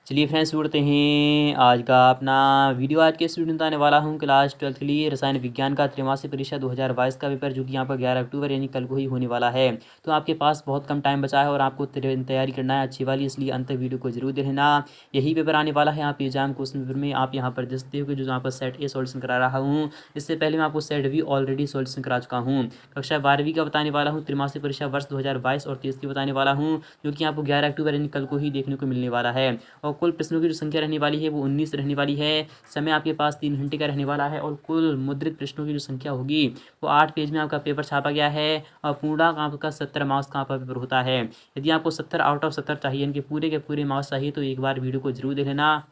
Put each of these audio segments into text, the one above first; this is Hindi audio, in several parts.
चलिए फ्रेंड्स, शुरू करते हैं आज का अपना वीडियो। आज के इस वीडियो में बताने वाला हूं क्लास 12th के लिए रसायन विज्ञान का त्रैमासिक परीक्षा 2022 का पेपर, जो कि यहाँ पर 11 अक्टूबर यानी कल को ही होने वाला है। तो आपके पास बहुत कम टाइम बचा है और आपको तैयारी करना है अच्छी वाली, इसलिए अंत तक वीडियो को जरूर देखना। यही पेपर आने वाला है आप एग्जाम क्वेश्चन पेपर में। आप यहाँ पर देख सकते हो कि जो यहाँ पर सेट ए सोल्यूशन करा रहा हूँ, इससे पहले मैं आपको सेट बी ऑलरेडी सोल्यूशन करा चुका हूँ। कक्षा 12वीं का बताने वाला हूँ, त्रैमासिक परीक्षा वर्ष 2022 और 23 की बताने वाला हूँ, जो कि आपको 11 अक्टूबर यानी कल को ही देखने को मिलने वाला है। और कुल प्रश्नों की जो संख्या रहने वाली है वो 19 रहने वाली है। समय आपके पास 3 घंटे का रहने वाला है और कुल मुद्रित प्रश्नों की जो संख्या होगी वो 8 पेज में आपका पेपर छापा गया है। और पूर्णांक आपका 70 मार्क्स का आपका पेपर होता है। यदि आपको 70 आउट ऑफ 70 चाहिए, इनके पूरे के पूरे मार्क्स चाहिए, तो एक बार वीडियो को जरूर देख लेना।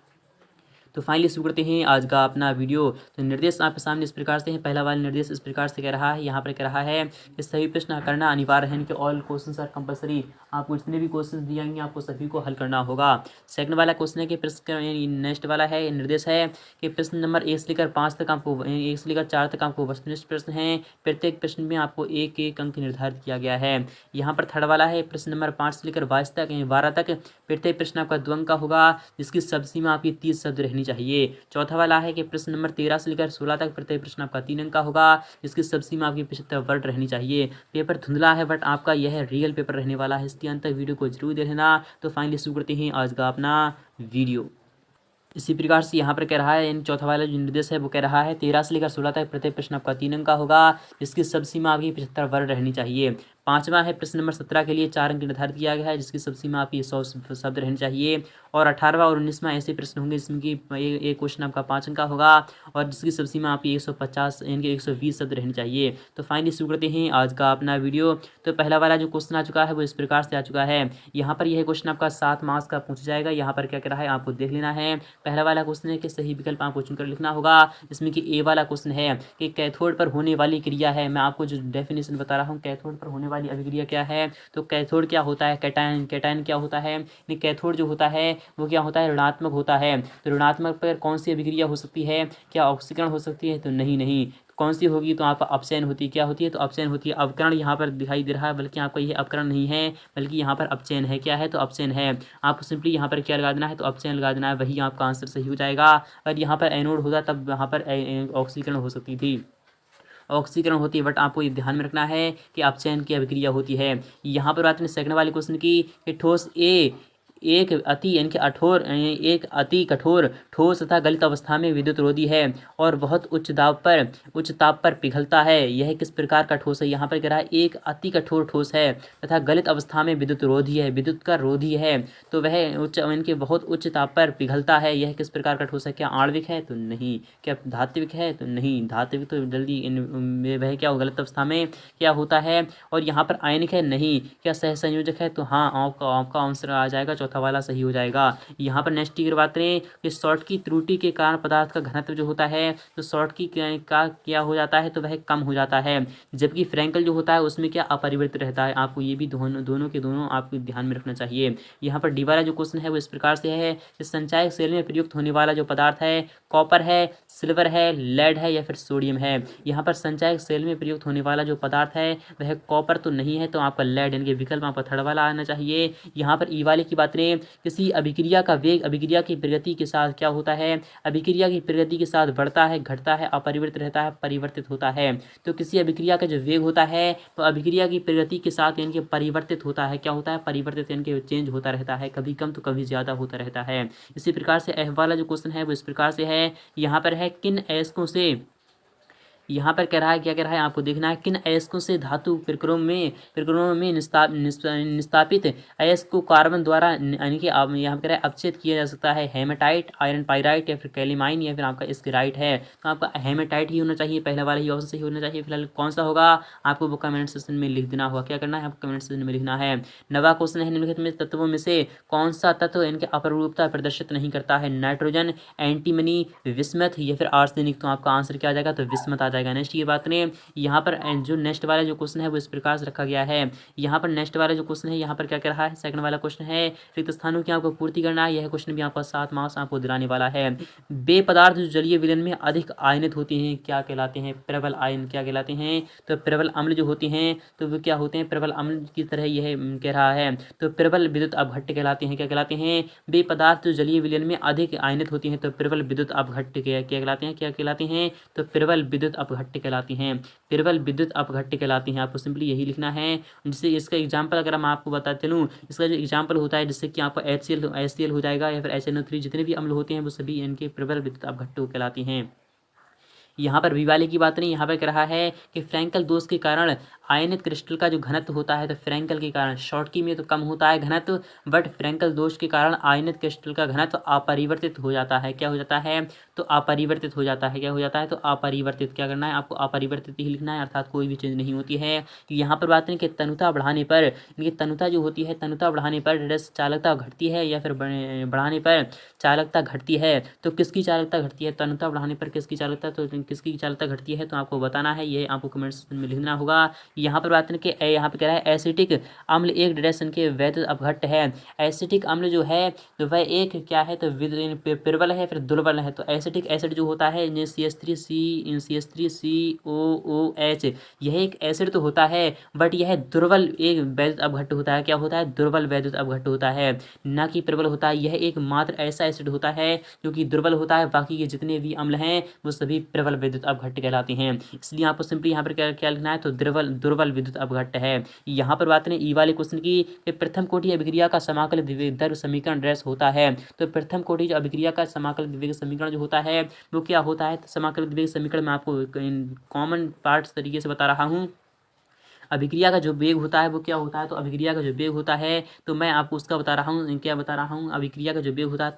तो फाइनली शुरू करते हैं आज का अपना वीडियो। तो निर्देश आपके सामने इस प्रकार से है। पहला वाला निर्देश इस प्रकार से कह रहा है, यहाँ पर कह रहा है कि सभी प्रश्न करना अनिवार्य है, कि ऑल क्वेश्चंस आर कंपलसरी। आपको जितने भी क्वेश्चंस दिए जाएंगे आपको सभी को हल करना होगा। सेकंड वाला क्वेश्चन है कि प्रश्न नेक्स्ट वाला है निर्देश है कि प्रश्न नंबर 1 से लेकर 5 तक आपको 1 से लेकर 4 तक आपको वस्तुनिष्ठ प्रश्न है। प्रत्येक प्रश्न में आपको एक एक अंक निर्धारित किया गया है। यहाँ पर थर्ड वाला है प्रश्न नंबर 5 से लेकर 22 तक 12 तक प्रत्येक प्रश्न आपका 2 अंक का होगा, जिसकी सब सीमा आपकी 30 शब्द रहनी चाहिए। चौथा वाला है कि प्रश्न नंबर 13 से लेकर 16 तक प्रत्येक प्रश्न आपका 3 अंक का होगा, जिसकी सब सीमा आपकी 75 वर्ड रहनी चाहिए। पेपर धुंधला है बट आपका यह रियल पेपर रहने वाला है, इसके अंत तक वीडियो को जरूर देखना। तो फाइनली शुरू करते हैं आज का अपना वीडियो। इसी प्रकार से यहाँ पर कह रहा है, इन चौथा वाला जो निर्देश है वो कह रहा है 13 से लेकर 16 तक प्रत्येक प्रश्न आपका 3 अंक का होगा, जिसकी सब सीमा आपकी 75 वर्ड रहनी चाहिए। पांचवा है प्रश्न नंबर 17 के लिए 4 अंक निर्धारित किया गया है, जिसकी सब सीमा आपकी 100 शब्द रहनी चाहिए। और 18वां और 19वां ऐसे प्रश्न होंगे जिसमें कि एक क्वेश्चन आपका 5 अंक का होगा और जिसकी सब सीमा आपकी 150 यानी कि 120 शब्द रहनी चाहिए। तो फाइनली शुरू करते हैं आज का अपना वीडियो। तो पहला वाला जो क्वेश्चन आ चुका है वो इस प्रकार से आ चुका है। यहाँ पर यह क्वेश्चन आपका 7 मार्क्स का पूछा जाएगा। यहाँ पर क्या कह रहा है आपको देख लेना है। पहला वाला क्वेश्चन है कि सही विकल्प आपको चुनकर लिखना होगा, जिसमें कि ए वाला क्वेश्चन है कि कैथोड पर होने वाली क्रिया है। मैं आपको जो डेफिनेशन बता रहा हूँ, कैथोड पर होने वाली अभिक्रिया क्या है। तो कैथोड क्या होता है, कैटायन, कैटायन क्या होता है। कैथोड जो होता है वो क्या होता है, ऋणात्मक होता है। तो ऋणात्मक पर कौन सी अभिक्रिया हो सकती है, क्या ऑक्सीकरण हो सकती है, तो नहीं। कौन सी होगी, तो आपका अपचयन होती है। क्या होती है, तो अपचयन होती है। अवकरण यहाँ पर दिखाई दे रहा है, बल्कि आपका ये अपकरण नहीं है, बल्कि यहाँ पर अपचयन है। क्या है, तो अपचयन है। आपको सिंपली यहाँ पर क्या लगा देना है, तो अपचयन लगा देना है, वही आपका आंसर सही हो जाएगा। अगर यहाँ पर एनोड होता तब यहाँ पर ऑक्सीकरण हो सकती थी, ऑक्सीकरण होती है, बट आपको ये ध्यान में रखना है कि अपचयन की अभिक्रिया होती है। यहाँ पर बात करें सेकंड वाले क्वेश्चन की कि ठोस ए एक अति यानी कि एक अति कठोर ठोस तथा गलित अवस्था में विद्युत रोधी है और बहुत उच्च ताप पर पिघलता है। यह किस प्रकार का ठोस है। यहाँ पर कह रहा है एक अति कठोर ठोस है तथा गलित अवस्था में विद्युत रोधी है, विद्युत का रोधी है, तो वह उच्च यानी कि बहुत उच्च ताप पर पिघलता है। यह किस प्रकार का ठोस है। क्या आणविक है, तो नहीं। क्या धात्विक है, तो नहीं। धात्विक तो जल्दी वह क्या गलत अवस्था में क्या होता है। और यहाँ पर आयनिक है, नहीं। क्या सहसंयोजक है, तो हाँ, आपका आंसर आ जाएगा, चौथा वाला सही हो जाएगा। यहाँ पर नेक्स्ट की बात करें कि शॉर्ट की त्रुटि के कारण पदार्थ का घनत्व जो होता है, तो शॉर्ट की का क्या हो जाता है, तो वह कम हो जाता है, जबकि फ्रैंकल जो होता है उसमें क्या अपरिवर्तित रहता है। आपको ये भी दोनों के दोनों आपको ध्यान में रखना चाहिए। यहाँ पर डी वाला जो क्वेश्चन है वो इस प्रकार से है कि संचायक सेल में प्रयुक्त होने वाला जो पदार्थ है कॉपर है, सिल्वर है, लेड है या फिर सोडियम है। यहाँ पर संचायक सेल में प्रयुक्त होने वाला जो पदार्थ है वह कॉपर तो नहीं है, तो आपका लेड यानी कि विकल्प आपका थर्ड वाला आना चाहिए। यहाँ पर ई वाले की बात करें, किसी अभिक्रिया का वेग अभिक्रिया की प्रगति के साथ क्या होता है, अभिक्रिया की प्रगति के साथ बढ़ता है, घटता है, अपरिवर्तित रहता है, परिवर्तित होता है। तो किसी अभिक्रिया का जो वेग होता है तो अभिक्रिया की प्रगति के साथ यानी कि परिवर्तित होता है। क्या होता है, परिवर्तित यानी कि चेंज होता रहता है, कभी कम तो कभी ज्यादा होता रहता है। इसी प्रकार से एफ वाला जो क्वेश्चन है वो इस प्रकार से है। यहाँ पर है किन अयस्कों से, यहाँ पर कह रहा है, क्या कह रहा है आपको देखना है, किन अयस्कों से धातु प्रक्रमों में निस्तापित अयस्क को कार्बन द्वारा यानी कि यहाँ पर कह रहा है अपचेत किया जा सकता है। हेमेटाइट, आयरन पाइराइट या फिर कैलीमाइन या फिर आपका स्क्राइट है। तो आपका हेमेटाइट ही होना चाहिए, पहला वाला ही ऑप्शन सही होना चाहिए। फिलहाल कौन सा होगा आपको वो कमेंट सेक्शन में लिख देना होगा। क्या करना है, आपको कमेंट सेक्शन में लिखना है। नवा क्वेश्चन है, निम्नलिखित में तत्वों में से कौन सा तत्व इनके अपरूपता प्रदर्शित नहीं करता है। नाइट्रोजन, एंटीमनी, विस्मथ या फिर आर्सेनिक। तो आपका आंसर क्या आ जाएगा, तो विस्मथ आ जाएगा। जाएगा। नेक्स्ट ये बात करें यहाँ पर जो नेक्स्ट वाला जो क्वेश्चन है वो इस प्रकार से रखा गया है। यहाँ पर नेक्स्ट वाला जो क्वेश्चन है यहाँ पर क्या कह रहा है, सेकंड वाला क्वेश्चन है रिक्त स्थानों की आपको पूर्ति करना है। यह क्वेश्चन भी आपका 7 मार्क्स आपको दिलाने वाला है। वे पदार्थ जो जलीय विलयन में अधिक आयनित होती हैं क्या कहलाते हैं, प्रबल आयन क्या कहलाते हैं। तो प्रबल अम्ल जो होती हैं तो वो क्या होते हैं, प्रबल अम्ल की तरह यह कह रहा है। तो प्रबल विद्युत अपघट्य कहलाते हैं। क्या कहलाते हैं, वे पदार्थ जो जलीय विलयन में अधिक आयनित होती हैं तो प्रबल विद्युत अपघट्य क्या कहलाते हैं, क्या कहलाते हैं, तो प्रबल विद्युत अपघट्य कहलाती हैं। प्रबल विद्युत अपघट्य कहलाती हैं। आपको सिंपली यही लिखना है। जिससे इसका एग्जाम्पल अगर मैं आपको बता चलूँ, इसका जो एग्जाम्पल होता है जिससे कि आपको HCl हो जाएगा या फिर HNO3 जितने भी अम्ल होते हैं वो सभी इनके प्रबल विद्युत अपघट्य कहलाती हैं। यहाँ पर बी वाले की बात नहीं, यहाँ पर कह रहा है कि फ्रैंकल दोष के कारण आयनित क्रिस्टल का जो घनत्व होता है तो फ्रैंकल के कारण शॉटकी में तो कम होता है घनत्व, बट फ्रैंकल दोष के कारण आयनित क्रिस्टल का घनत्व अपरिवर्तित हो जाता है। क्या हो जाता है, तो अपरिवर्तित हो जाता है। क्या हो जाता है, तो अपरिवर्तित। क्या करना है आपको, अपरिवर्तित ही लिखना है, अर्थात कोई भी चेंज नहीं होती है। यहाँ पर बात करें कि तनुता बढ़ाने पर, इनकी तनुता जो होती है, तनुता बढ़ाने पर चालकता घटती है या फिर बढ़ाने पर चालकता घटती है। तो किसकी चालकता घटती है, तनुता बढ़ाने पर किसकी चालकता, तो किसकी चालकता घटती है तो आपको बताना है, ये आपको कमेंट सेक्शन में लिखना होगा। यहाँ पर बात करें कि यहाँ पे कह रहा है एसिटिक अम्ल एक डायरेक्शन के वैद्युत अपघट्य है। एसिटिक अम्ल जो है तो वह एक क्या है, तो प्रबल है फिर दुर्बल है। तो एसिटिक एसिड जो होता है CH3COOH, यह एक एसिड तो होता है बट यह दुर्बल एक वैद्युत अपघट्य होता है। क्या होता है, दुर्बल वैद्युत अपघट्य होता है, ना कि प्रबल होता है। यह एक मात्र ऐसा एसिड होता है जो कि दुर्बल होता है, बाकी के जितने भी अम्ल हैं वो सभी प्रबल विद्युत अपघट्य कहलाते हैं। इसलिए आपको सिंपली यहाँ पर क्या लिखना है, तो दुर्बल विद्युत अपघट्य है। यहाँ पर बात करें ई वाले क्वेश्चन की, प्रथम कोटि अभिक्रिया का समाकलित विवेक द्रव्य समीकरण ड्रेस होता है। तो प्रथम कोटि जो अभिक्रिया का समाकलित विवेक समीकरण जो होता है वो क्या होता है, तो समाकलित विवेक समीकरण में आपको कॉमन पार्ट्स तरीके से बता रहा हूँ। अभिक्रिया का जो वेग होता है वो क्या होता है, तो अभिक्रिया का जो वेग होता है तो मैं आपको उसका बता रहा हूँ, क्या बता रहा हूँ, अभिक्रिया का जो वेग होता है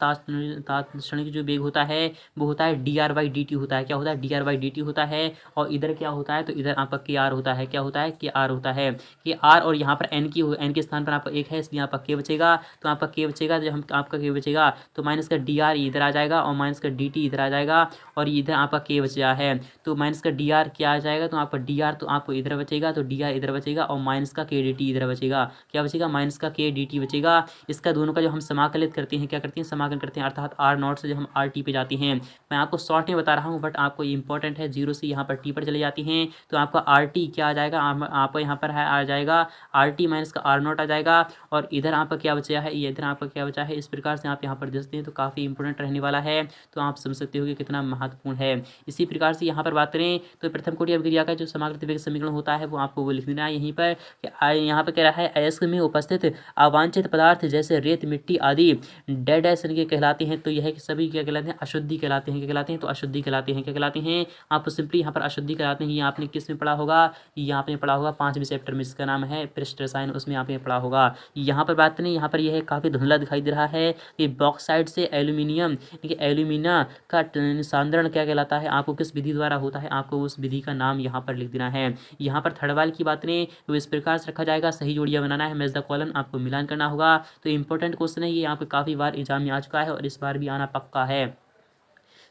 तात्क्षणिक जो वेग होता है वो होता है dr/dt होता है। क्या होता है, dr/dt होता है। और इधर क्या होता है, तो इधर आपका kr होता है। क्या होता है, kr होता है, kr। और यहाँ पर n के स्थान पर आपका 1 है इसलिए आपका k बचेगा। तो आपका k बचेगा, जब हम आपका k बचेगा तो माइनस का dr इधर आ जाएगा और माइनस का dt इधर आ जाएगा और इधर आपका k बचा है। तो माइनस का dr क्या आ जाएगा, तो आपका dr तो आपको इधर बचेगा, तो dr इधर बचेगा और माइनस का k dt इधर बचेगा। क्या बचेगा, माइनस का k dt बचेगा। इसका दोनों का जो हम समाकलित करते हैं, क्या करते हैं, समाकलन करते हैं, अर्थात r0 से जब हम rt पे जाते हैं। मैं आपको शॉर्ट में बता रहा हूँ बट आपको इंपॉर्टेंट है, 0 से यहाँ पर t पर चले जाती हैं तो आपका rt क्या आ जाएगा, आपको यहाँ पर है आ जाएगा rt माइनस का r0 आ जाएगा और इधर आपका क्या बचा है, ये इधर आपका क्या बचा है। इस प्रकार से आप यहाँ पर देखते हैं तो काफ़ी इंपॉर्टेंट रहने वाला है, तो आप समझ सकते हो कि कितना महत्वपूर्ण है। इसी प्रकार से यहाँ पर बात करें तो प्रथम कोटि अभिक्रिया का जो समाकलित वेग समीकरण होता है वो आपको वो लिख देना है यहीं पर। यहाँ पर कह रहा है अयस्क में उपस्थित अवांछित पदार्थ जैसे रेत मिट्टी आदि डेड के कहलाते हैं। तो यह सभी क्या कहलाते हैं, अशुद्धि कहलाते हैं। क्या कहलाते हैं, तो अशुद्धि कहलाते हैं। क्या कहलाते हैं, आपको सिंपली यहाँ पर अशुद्धि कहलाते हैं। ये आपने किस में पढ़ा होगा, ये आपने पढ़ा होगा 5वें चैप्टर में, इसका नाम है पृष्ठ रसायन, उसमें आपने पढ़ा होगा। यहाँ पर बात नहीं, यहाँ पर यह काफ़ी धुंधला दिखाई दे रहा है कि बॉक्साइड से एल्यूमिनियम एल्यूमिना का सांद्रण क्या कहलाता है, आपको किस विधि द्वारा होता है, आपको उस विधि का नाम यहाँ पर लिख देना है। यहाँ पर थर्ड वाले की बात नहीं तो इस प्रकार से रखा जाएगा, सही जोड़ियाँ बनाना है, मैच द कॉलम आपको मिलान करना होगा। तो इंपॉर्टेंट क्वेश्चन है ये, यहाँ पे काफ़ी बार एग्जाम में आ चुका है और इस बार भी आना पक्का है।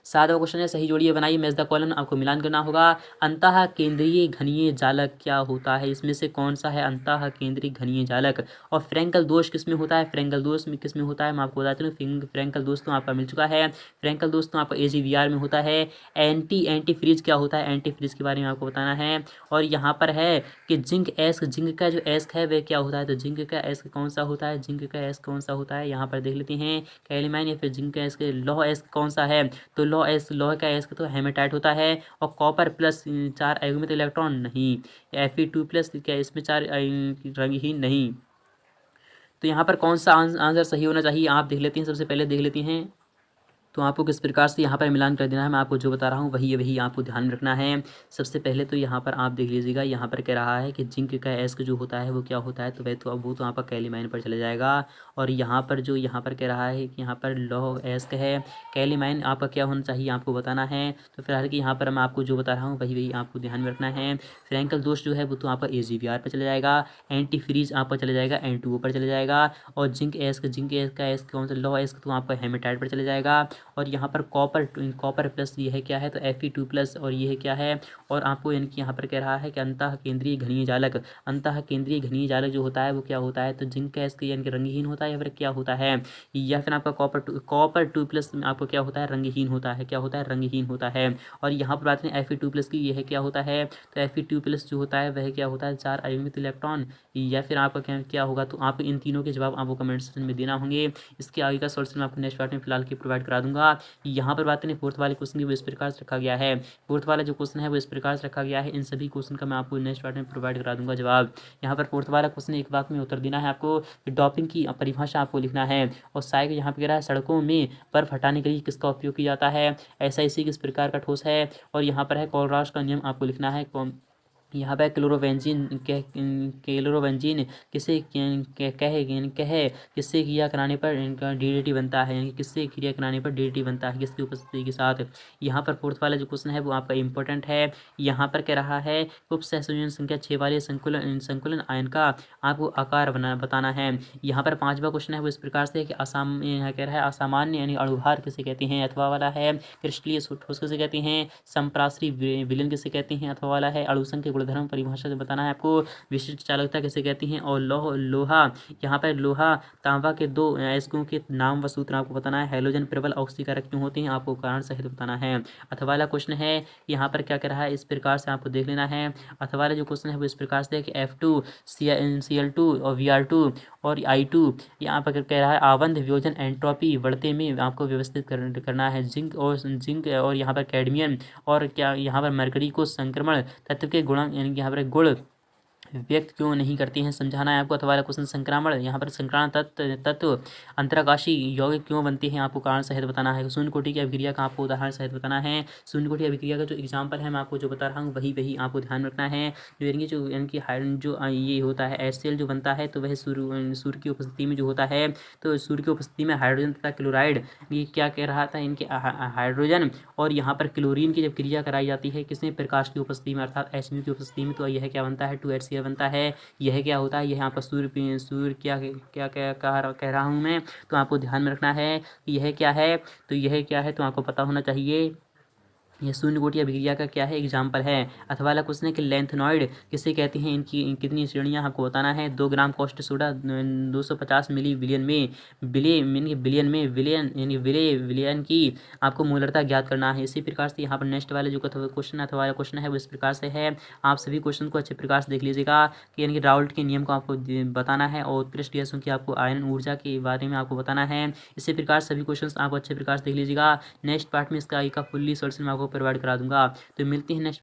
7वां क्वेश्चन है सही जोड़िए बनाइए, मैच द कॉलम आपको मिलान करना होगा। अंतः केंद्रीय घनीय जालक क्या होता है, इसमें से कौन सा है अंतः केंद्रीय घनीय जालक। और फ्रैंकल दोष किस में होता है, फ्रैंकल दोष में किस में होता है मैं आपको बताता हूँ। फ्रैंकल दोष तो आपका मिल चुका है, फ्रैंकल दोष तो आपका AgVr में होता है। एंटी फ्रीज क्या होता है, एंटी फ्रीज के बारे में आपको बताना है। और यहाँ पर है कि जिंक एस्क, जिंक का जो एस्क है वह क्या होता है, तो जिंक का एस्क कौन सा होता है, जिंक का एस्क कौन सा होता है, यहाँ पर देख लेते हैं। कैल्माइन या फिर जिंक का एस्क, लौह एस्क कौन सा है, तो लौह का एस्क तो हेमेटाइट होता है। और कॉपर प्लस 4 अयुग्मित इलेक्ट्रॉन नहीं, Fe2+ क्या इसमें 4 रंगहीन नहीं। तो यहाँ पर कौन सा आंसर सही होना चाहिए आप देख लेते हैं, सबसे पहले देख लेते हैं। तो आपको किस प्रकार से यहाँ पर मिलान कर देना है, मैं आपको जो बता रहा हूँ वही आपको ध्यान में रखना है। सबसे पहले तो यहाँ पर आप देख लीजिएगा, यहाँ पर कह रहा है कि जिंक का एस्क जो होता है वो क्या होता है, तो वह तो अब वो तो आपका कैल्माइन पर चला जाएगा। और यहाँ पर जो यहाँ पर कह रहा है कि यहाँ पर लौह एस्क है, कैल्माइन आपका क्या होना चाहिए आपको बताना है। तो फिलहाल कि यहाँ पर मैं आपको जो बता रहा हूँ वही आपको ध्यान में रखना है। फ्रैंकल दोष जो है वो तो आपका AgVr पर चला जाएगा, एंटी फ्रीज आपका चला जाएगा N2O पर चला जाएगा। और जिंक एस्क का एस्क कौन सा, लौह एस्क तो आपका हेमेटाइट पर चला जाएगा। और यहाँ पर कॉपर प्लस ये है क्या है, तो Fe2+ और ये है क्या है, और आपको यानी कि यहाँ पर कह रहा है कि अंतः केंद्रीय घनीय जालक जो होता है वो क्या होता है, तो जिंक का इसके यानी कि रंगहीन होता है, या फिर क्या होता है, या फिर आपका कॉपर 2+ में आपको क्या होता है, रंगहीन होता है, क्या होता है, रंगहीन होता है। और यहाँ पर बात करें Fe2+ की, यह क्या होता है, तो Fe2+ जो होता है वह क्या होता है, 4 अयनित इलेक्ट्रॉन, या फिर आपका क्या होगा, तो आप इन तीनों के जवाब आपको कमेंट सेक्शन में देना होंगे। इसके आगे का सॉल्यूशन मैं आपको नेक्स्ट पार्ट में फिलहाल की प्रोवाइड करा दूंगा। यहाँ पर बात करें फोर्थ वाले क्वेश्चन की, वो इस प्रकार से रखा गया है, फोर्थ वाला जो क्वेश्चन है वो इस प्रकार से रखा गया है। इन सभी क्वेश्चन का मैं आपको नेक्स्ट पार्ट में प्रोवाइड करा दूंगा जवाब। यहाँ पर फोर्थ वाला क्वेश्चन एक वाक्य में उत्तर देना है आपको, डॉपिंग की परिभाषा आपको लिखना है। और साइक यहाँ पे कह रहा है सड़कों में बर्फ हटाने के लिए किसका उपयोग किया जाता है, SiC किस प्रकार का ठोस है। और यहाँ पर है कोलरास का नियम आपको लिखना है। यहाँ पे क्लोरोबेंजीन किसे कहे किससे क्रिया कराने पर इनका DDT बनता है, यानी किससे क्रिया कराने पर DDT बनता है, किसकी उपस्थिति के साथ। यहाँ पर फोर्थ वाला जो क्वेश्चन है वो आपका इंपॉर्टेंट है। यहाँ पर कह रहा है उप सहसंयोजन संख्या 6 वाले संकुलन आयन का आपको आकार बताना है। यहाँ पर पांचवा क्वेश्चन है वो इस प्रकार से कि कह रहा है असामान्य यानी अणुभार किसे कहते हैं, अथवा वाला है क्रिस्टलीय ठोस किसे कहते हैं, संप्रासरी विलयन किसे कहते हैं, अथवा वाला है अणुसंघ के गुणधर्म परिभाषा से बताना है आपको, विशिष्ट चालकता किसे कहती हैं। और लोहा यहाँ पर लोहा तांबा के 2 अयस्कों के नाम व सूत्र आपको बताना है। हैलोजन प्रबल ऑक्सीकारक क्यों होते हैं आपको कारण सहित बताना है। अथवा वाला क्वेश्चन है यहाँ पर क्या कह रहा है, इस प्रकार से आपको देख लेना है। अथवा वाला जो क्वेश्चन है वो इस प्रकार से है कि F2Cl2 और Vr2 और I2 यहाँ पर कह रहा है आवंध वियोजन एंट्रोपी बढ़ते में आपको व्यवस्थित करना है। जिंक और यहाँ पर कैडमियम और क्या यहाँ पर मरकरी को संक्रमण तत्व के गुण यानी यहाँ पर गुण व्यक्त क्यों नहीं करती हैं समझाना है आपको। अथवा वाला क्वेश्चन संक्रामण यहाँ पर संक्रामण तत्व अंतराकाशी यौगिक क्यों बनती हैं आपको कारण सहित बताना है। शून्य कोटि की अभिक्रिया का आपको उदाहरण सहित बताना है। शून्य कोटि अभिक्रिया का जो एग्जाम्पल है मैं आपको जो बता रहा हूँ वही आपको ध्यान रखना है। जो यानी कि ये होता है HCl जो बनता है तो वह सूर्य की उपस्थिति में जो होता है, तो सूर्य की उपस्थिति में हाइड्रोजन तथा क्लोराइड, ये क्या कह रहा था, इनके हाइड्रोजन और यहाँ पर क्लोरीन की जब क्रिया कराई जाती है किसमें, प्रकाश की उपस्थिति में अर्थात HMU की उपस्थिति में, तो यह क्या बनता है 2HCl बनता है। यह क्या होता है, यह आपका सूर्य क्या कह रहा हूँ मैं, तो आपको ध्यान में रखना है कि यह क्या है, तो यह क्या है तो आपको पता होना चाहिए। यह शून्य कोटि अभिक्रिया का क्या है, एग्जाम्पल है। अथवा वाला क्वेश्चन है कि लेंथनॉइड किसे कहते हैं, इनकी कितनी श्रेणियां आपको बताना है। 2 ग्राम कॉस्ट सोडा 250 मिली बिलियन विलियन की आपको मोलरता ज्ञात करना है। इसी प्रकार से यहाँ पर नेक्स्ट वाले जो क्वेश्चन अथवा वाला क्वेश्चन है वो इस प्रकार से है। आप सभी क्वेश्चन को अच्छे प्रकार से देख लीजिएगा कि यानी कि राउल्ट के नियम को आपको बताना है और उत्कृष्ट गैसों की आपको आयन ऊर्जा के बारे में आपको बताना है। इसी प्रकार सभी क्वेश्चन आपको अच्छे प्रकार से देख लीजिएगा। नेक्स्ट पार्ट में इसका फुल्ली सोल्यूशन मैं आपको प्रोवाइड करा दूंगा। तो मिलते हैं नेक्स्ट